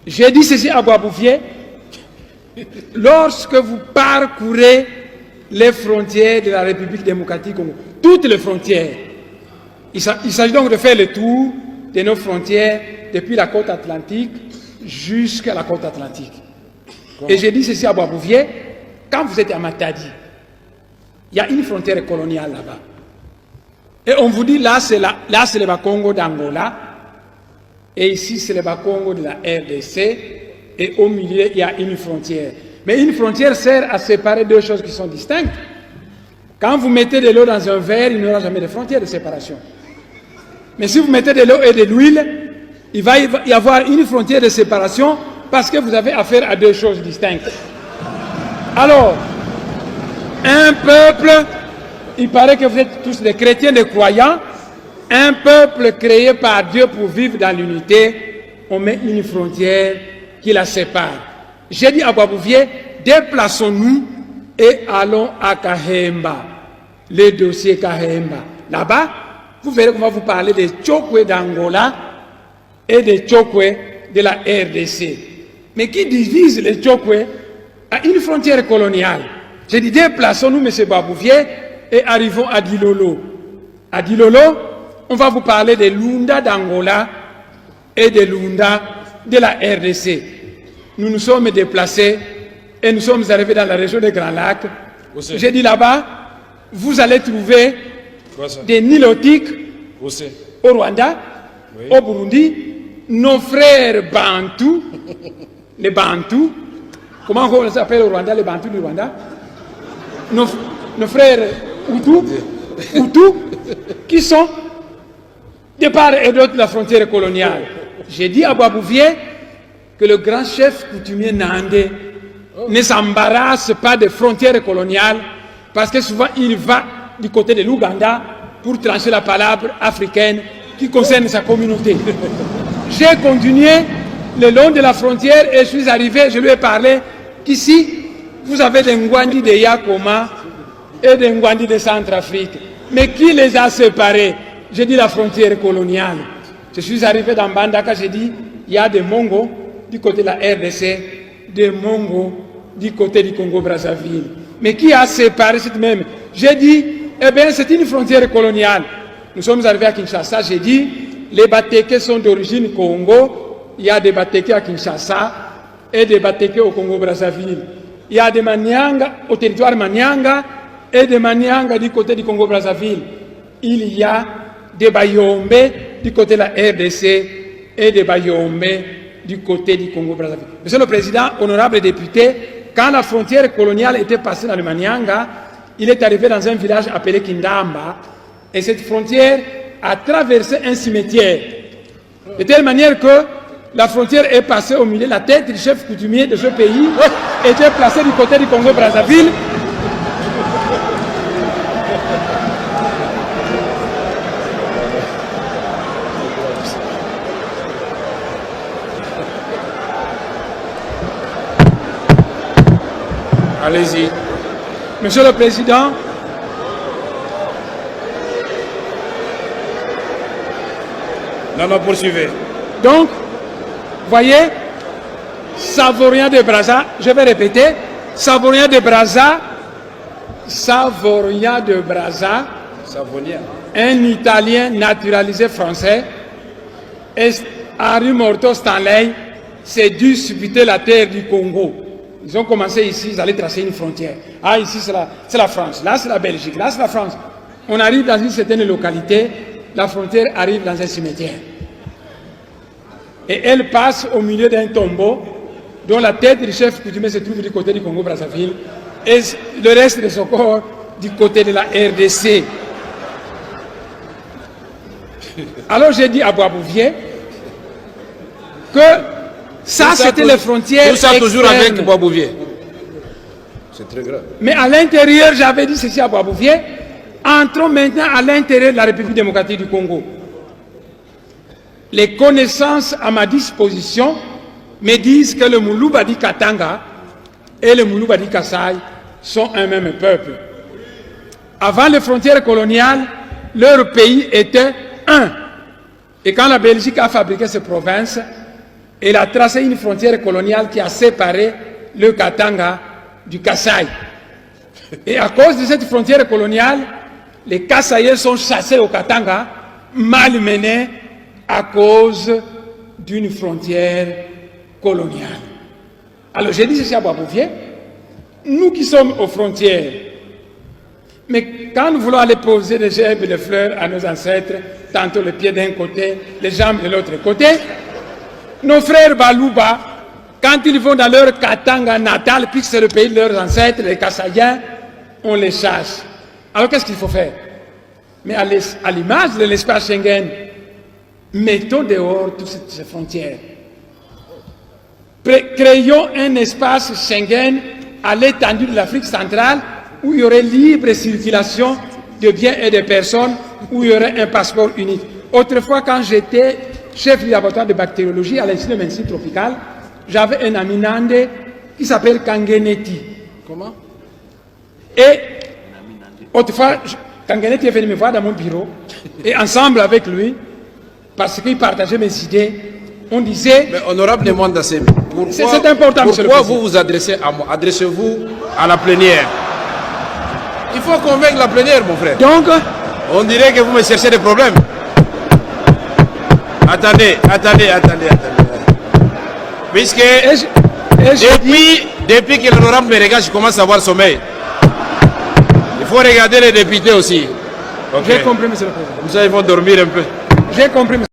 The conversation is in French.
J'ai dit ceci à Boisbouvier, lorsque vous parcourez les frontières de la République démocratique Congo, toutes les frontières, il s'agit donc de faire le tour de nos frontières depuis la côte atlantique jusqu'à la côte atlantique. Et j'ai dit ceci à Boisbouvier, quand vous êtes à Matadi, il y a une frontière coloniale là-bas. Et on vous dit, là c'est le Bas-Congo d'Angola, et ici c'est le Bas-Congo de la RDC, et au milieu il y a une frontière. Mais une frontière sert à séparer deux choses qui sont distinctes. Quand vous mettez de l'eau dans un verre, il n'y aura jamais de frontière de séparation. Mais si vous mettez de l'eau et de l'huile, il va y avoir une frontière de séparation parce que vous avez affaire à deux choses distinctes. Alors, un peuple, il paraît que vous êtes tous des chrétiens, des croyants, un peuple créé par Dieu pour vivre dans l'unité, on met une frontière qui la sépare. J'ai dit à Boisbouvier, déplaçons-nous et allons à Kahemba, le dossier Kahemba. Là-bas, vous verrez qu'on va vous parler des Tchokwe d'Angola et des Tchokwe de la RDC. Mais qui divise les Tchokwe à une frontière coloniale? J'ai dit, déplaçons-nous, M. Boisbouvier, et arrivons à Dilolo. À Dilolo, on va vous parler des Lunda d'Angola et des Lunda de la RDC. Nous nous sommes déplacés et nous sommes arrivés dans la région des Grands Lacs. J'ai dit là-bas, vous allez trouver des Nilotiques au Rwanda, au Burundi, nos frères Bantous, les Bantous, comment on s'appelle au Rwanda, les Bantous du Rwanda, nos frères Hutus, qui sont de part et d'autre de la frontière coloniale. J'ai dit à Boisbouvier que le grand chef coutumier Nandé ne s'embarrasse pas des frontières coloniales parce que souvent il va du côté de l'Ouganda pour trancher la palabre africaine qui concerne sa communauté. J'ai continué le long de la frontière et je suis arrivé, je lui ai parlé qu'ici, vous avez des Ngwandi de Yakoma et des Ngwandi de Centrafrique. Mais qui les a séparés? J'ai dit la frontière coloniale. Je suis arrivé dans Bandaka, j'ai dit, il y a des Mongos du côté de la RDC, des Mongos du côté du Congo-Brazzaville. Mais qui a séparé cette même? J'ai dit, eh bien, c'est une frontière coloniale. Nous sommes arrivés à Kinshasa, j'ai dit, les Batékés sont d'origine Congo, il y a des Batékés à Kinshasa et des Batékés au Congo-Brazzaville. Il y a des Manianga au territoire Manianga et des Manianga du côté du Congo-Brazzaville. Il y a des Bayombe du côté de la RDC et des Bayombe du côté du Congo-Brazzaville. Monsieur le Président, honorable député, quand la frontière coloniale était passée dans le Manianga, il est arrivé dans un village appelé Kindamba, et cette frontière a traversé un cimetière, de telle manière que la frontière est passée au milieu, la tête du chef coutumier de ce pays était placée du côté du Congo-Brazzaville. Allez-y. Monsieur le Président, non, poursuivez. Donc, voyez, Savorien de Brazza, je vais répéter, Savorien de Brazza, un Italien naturalisé français, et Henri Morton Stanley s'est dû disputer la terre du Congo. Ils ont commencé ici, ils allaient tracer une frontière. Ah, ici c'est la France, là c'est la Belgique, là c'est la France. On arrive dans une certaine localité, la frontière arrive dans un cimetière. Et elle passe au milieu d'un tombeau dont la tête du chef coutumier se trouve du côté du Congo-Brazzaville et le reste de son corps du côté de la RDC. Alors j'ai dit à Boisbouvier que ça c'était les frontières tout ça externes. Toujours avec Boisbouvier. C'est très grave. Mais à l'intérieur, j'avais dit ceci à Boisbouvier, entrons maintenant à l'intérieur de la République démocratique du Congo. Les connaissances à ma disposition me disent que le Moulou-Badi Katanga et le Moulou-Badi Kassai sont un même peuple. Avant les frontières coloniales, leur pays était un. Et quand la Belgique a fabriqué ces provinces, Il a tracé une frontière coloniale qui a séparé le Katanga du Kasaï. Et à cause de cette frontière coloniale, les Kasaïens sont chassés au Katanga, malmenés à cause d'une frontière coloniale. Alors j'ai dit ceci à Boisbouvier, nous qui sommes aux frontières, mais quand nous voulons aller poser des gerbes et des fleurs à nos ancêtres, tantôt les pieds d'un côté, les jambes de l'autre côté, nos frères Balouba, quand ils vont dans leur Katanga natal, puisque c'est le pays de leurs ancêtres, les Kasaïens, on les chasse. Alors qu'est-ce qu'il faut faire? Mais à l'image de l'espace Schengen, mettons dehors toutes ces frontières. Créons un espace Schengen à l'étendue de l'Afrique centrale où il y aurait libre circulation de biens et de personnes, où il y aurait un passeport unique. Autrefois, quand j'étais chef du laboratoire de bactériologie à l'Institut de médecine tropicale, j'avais un ami nandais qui s'appelle Kangeneti. Comment? Et autrefois, Kangeneti est venu me voir dans mon bureau, et ensemble avec lui, parce qu'il partageait mes idées, on disait... Mais honorable demande d'Assem, c'est important, monsieur le pourquoi président. vous vous adressez à moi? Adressez-vous à la plénière. Il faut convaincre la plénière, mon frère. Donc, on dirait que vous me cherchez des problèmes. Attendez. Puisque depuis que l'honorable me regarde, je commence à avoir sommeil. Il faut regarder les députés aussi. j'ai compris, monsieur le président. Comme ça, ils vont dormir un peu. J'ai compris, monsieur.